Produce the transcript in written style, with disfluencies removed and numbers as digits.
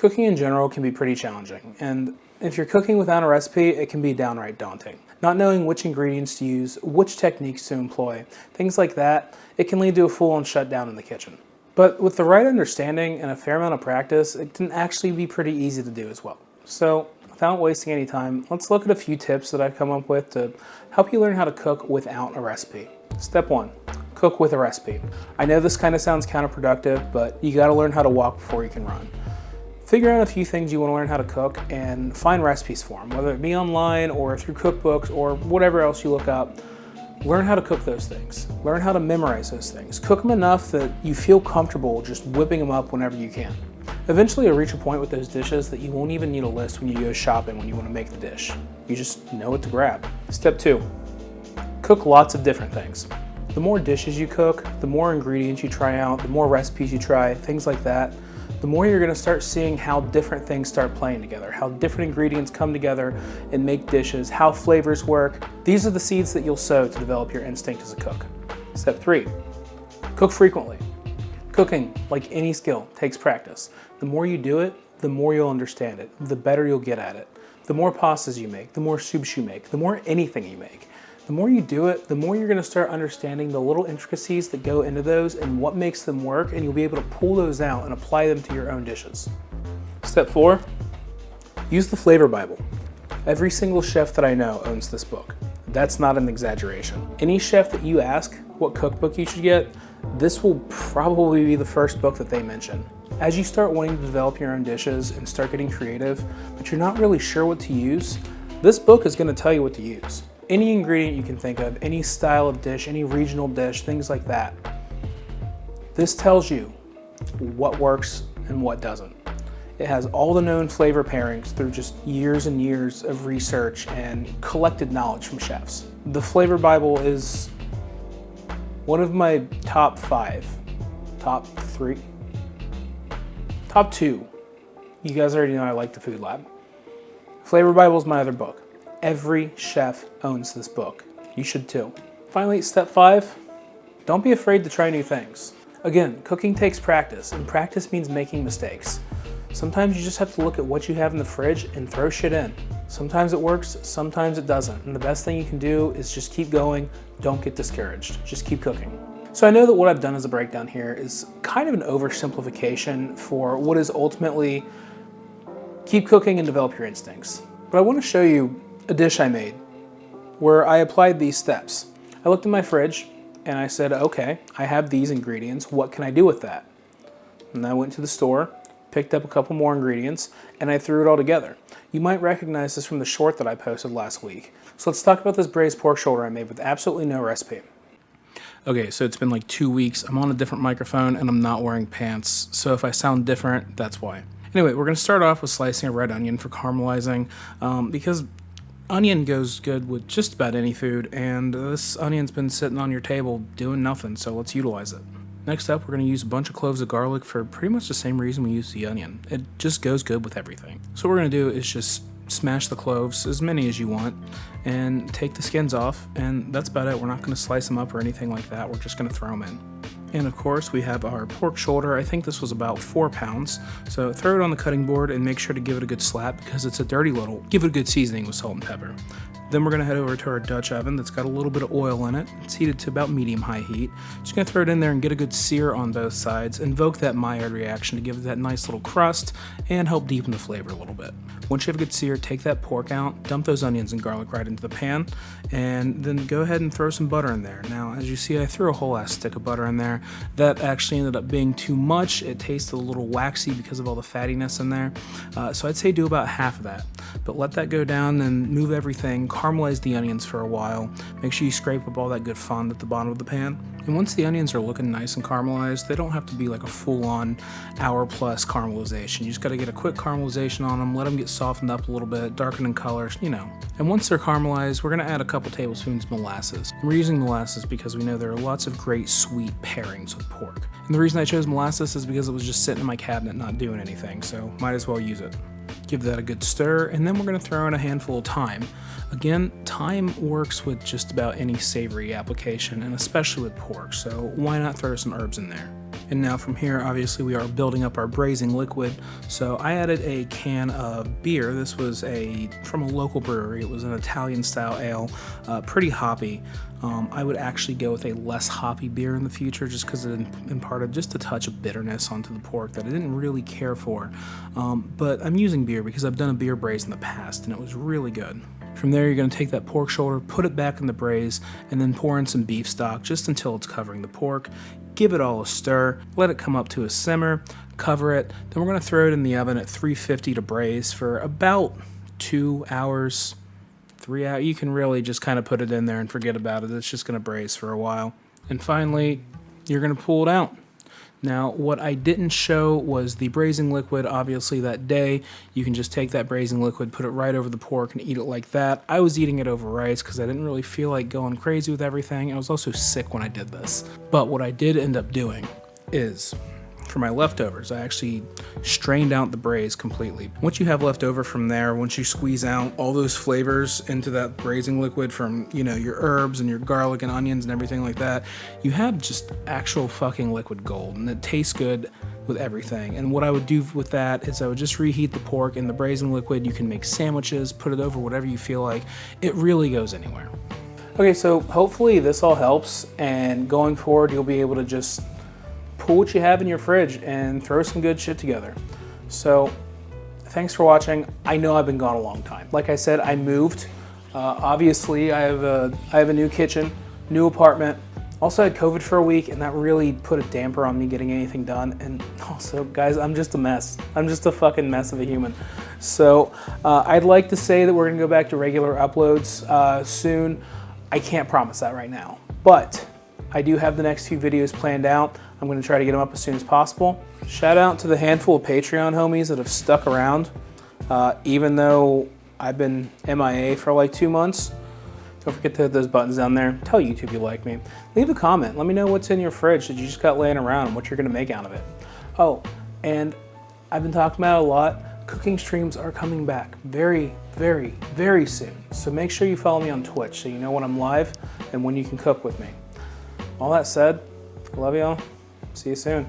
Cooking in general can be pretty challenging, and if you're cooking without a recipe, it can be downright daunting. Not knowing which ingredients to use, which techniques to employ, things like that, it can lead to a full-on shutdown in the kitchen. But with the right understanding and a fair amount of practice, it can actually be pretty easy to do as well. So, without wasting any time, let's look at a few tips that I've come up with to help you learn how to cook without a recipe. Step 1. Cook with a recipe. I know this kind of sounds counterproductive, but you gotta learn how to walk before you can run. Figure out a few things you want to learn how to cook and find recipes for them, whether it be online or through cookbooks or whatever else you look up. Learn how to cook those things. Learn how to memorize those things. Cook them enough that you feel comfortable just whipping them up whenever you can. Eventually you'll reach a point with those dishes that you won't even need a list when you go shopping when you want to make the dish. You just know what to grab. Step 2. Cook lots of different things. The more dishes you cook, the more ingredients you try out, the more recipes you try, things like that, the more you're going to start seeing how different things start playing together, how different ingredients come together and make dishes, how flavors work. These are the seeds that you'll sow to develop your instinct as a cook. Step 3. Cook frequently. Cooking, like any skill, takes practice. The more you do it, the more you'll understand it, the better you'll get at it. The more pastas you make, the more soups you make, the more anything you make. The more you do it, the more you're going to start understanding the little intricacies that go into those and what makes them work, and you'll be able to pull those out and apply them to your own dishes. Step 4, use the Flavor Bible. Every single chef that I know owns this book. That's not an exaggeration. Any chef that you ask what cookbook you should get, this will probably be the first book that they mention. As you start wanting to develop your own dishes and start getting creative, but you're not really sure what to use, this book is going to tell you what to use. Any ingredient you can think of, any style of dish, any regional dish, things like that. This tells you what works and what doesn't. It has all the known flavor pairings through just years and years of research and collected knowledge from chefs. The Flavor Bible is one of my top 5, top 3, top 2. You guys already know I like the Food Lab. Flavor Bible is my other book. Every chef owns this book. You should too. Finally, step 5, don't be afraid to try new things. Again, cooking takes practice, and practice means making mistakes. Sometimes you just have to look at what you have in the fridge and throw shit in. Sometimes it works, sometimes it doesn't. And the best thing you can do is just keep going, don't get discouraged, just keep cooking. So I know that what I've done as a breakdown here is kind of an oversimplification for what is ultimately keep cooking and develop your instincts. But I want to show you a dish I made where I applied these steps. I looked in my fridge and I said, okay, I have these ingredients, what can I do with that? And I went to the store, picked up a couple more ingredients, and I threw it all together. You might recognize this from the short that I posted last week. So let's talk about this braised pork shoulder I made with absolutely no recipe. Okay, so it's been like 2 weeks. I'm on a different microphone and I'm not wearing pants. So if I sound different, that's why. Anyway, we're gonna start off with slicing a red onion for caramelizing because onion goes good with just about any food, and this onion's been sitting on your table doing nothing, so let's utilize it. Next up, we're going to use a bunch of cloves of garlic for pretty much the same reason we use the onion. It just goes good with everything. So what we're going to do is just smash the cloves, as many as you want, and take the skins off, and that's about it. We're not going to slice them up or anything like that. We're just going to throw them in. And of course, we have our pork shoulder. I think this was about 4 pounds. So throw it on the cutting board and make sure to give it a good slap because it's a dirty little. Give it a good seasoning with salt and pepper. Then we're going to head over to our Dutch oven that's got a little bit of oil in it. It's heated to about medium-high heat. Just going to throw it in there and get a good sear on both sides. Invoke that Maillard reaction to give it that nice little crust and help deepen the flavor a little bit. Once you have a good sear, take that pork out, dump those onions and garlic right into the pan, and then go ahead and throw some butter in there. Now, as you see, I threw a whole ass stick of butter in there. That actually ended up being too much. It tasted a little waxy because of all the fattiness in there. So I'd say do about half of that. But let that go down and move everything. Caramelize the onions for a while. Make sure you scrape up all that good fond at the bottom of the pan. And once the onions are looking nice and caramelized, they don't have to be like a full-on hour-plus caramelization. You just got to get a quick caramelization on them, let them get softened up a little bit, darken in color, you know. And once they're caramelized, we're going to add a couple tablespoons of molasses. And we're using molasses because we know there are lots of great sweet pairings with pork. And the reason I chose molasses is because it was just sitting in my cabinet not doing anything, so might as well use it. Give that a good stir, and then we're going to throw in a handful of thyme. Again, thyme works with just about any savory application, and especially with pork, so why not throw some herbs in there? And now from here, obviously we are building up our braising liquid. So I added a can of beer. This was from a local brewery. It was an Italian style ale, pretty hoppy. I would actually go with a less hoppy beer in the future just because it imparted just a touch of bitterness onto the pork that I didn't really care for. But I'm using beer because I've done a beer braise in the past and it was really good. From there, you're going to take that pork shoulder, put it back in the braise, and then pour in some beef stock just until it's covering the pork. Give it all a stir, let it come up to a simmer, cover it. Then we're going to throw it in the oven at 350 to braise for about 2 hours, 3 hours. You can really just kind of put it in there and forget about it. It's just going to braise for a while. And finally, you're going to pull it out. Now, what I didn't show was the braising liquid. Obviously, that day, you can just take that braising liquid, put it right over the pork, and eat it like that. I was eating it over rice because I didn't really feel like going crazy with everything. I was also sick when I did this. But what I did end up doing is, for my leftovers, I actually strained out the braise completely. What you have left over from there, once you squeeze out all those flavors into that braising liquid from, you know, your herbs and your garlic and onions and everything like that, you have just actual fucking liquid gold, and it tastes good with everything. And what I would do with that is I would just reheat the pork in the braising liquid. You can make sandwiches, put it over whatever you feel like. It really goes anywhere. Okay, so hopefully this all helps, and going forward you'll be able to just pull what you have in your fridge and throw some good shit together. So thanks for watching. I know I've been gone a long time. Like I said, I moved. Obviously I have a new kitchen, new apartment. Also had COVID for a week, and that really put a damper on me getting anything done. And also, guys, I'm just a mess. I'm just a fucking mess of a human. So I'd like to say that we're gonna go back to regular uploads soon. I can't promise that right now, but I do have the next few videos planned out. I'm going to try to get them up as soon as possible. Shout out to the handful of Patreon homies that have stuck around, even though I've been MIA for like 2 months. Don't forget to hit those buttons down there. Tell YouTube you like me. Leave a comment. Let me know what's in your fridge that you just got laying around and what you're going to make out of it. Oh, and I've been talking about it a lot. Cooking streams are coming back very, very, very soon. So make sure you follow me on Twitch so you know when I'm live and when you can cook with me. All that said, I love y'all. See you soon.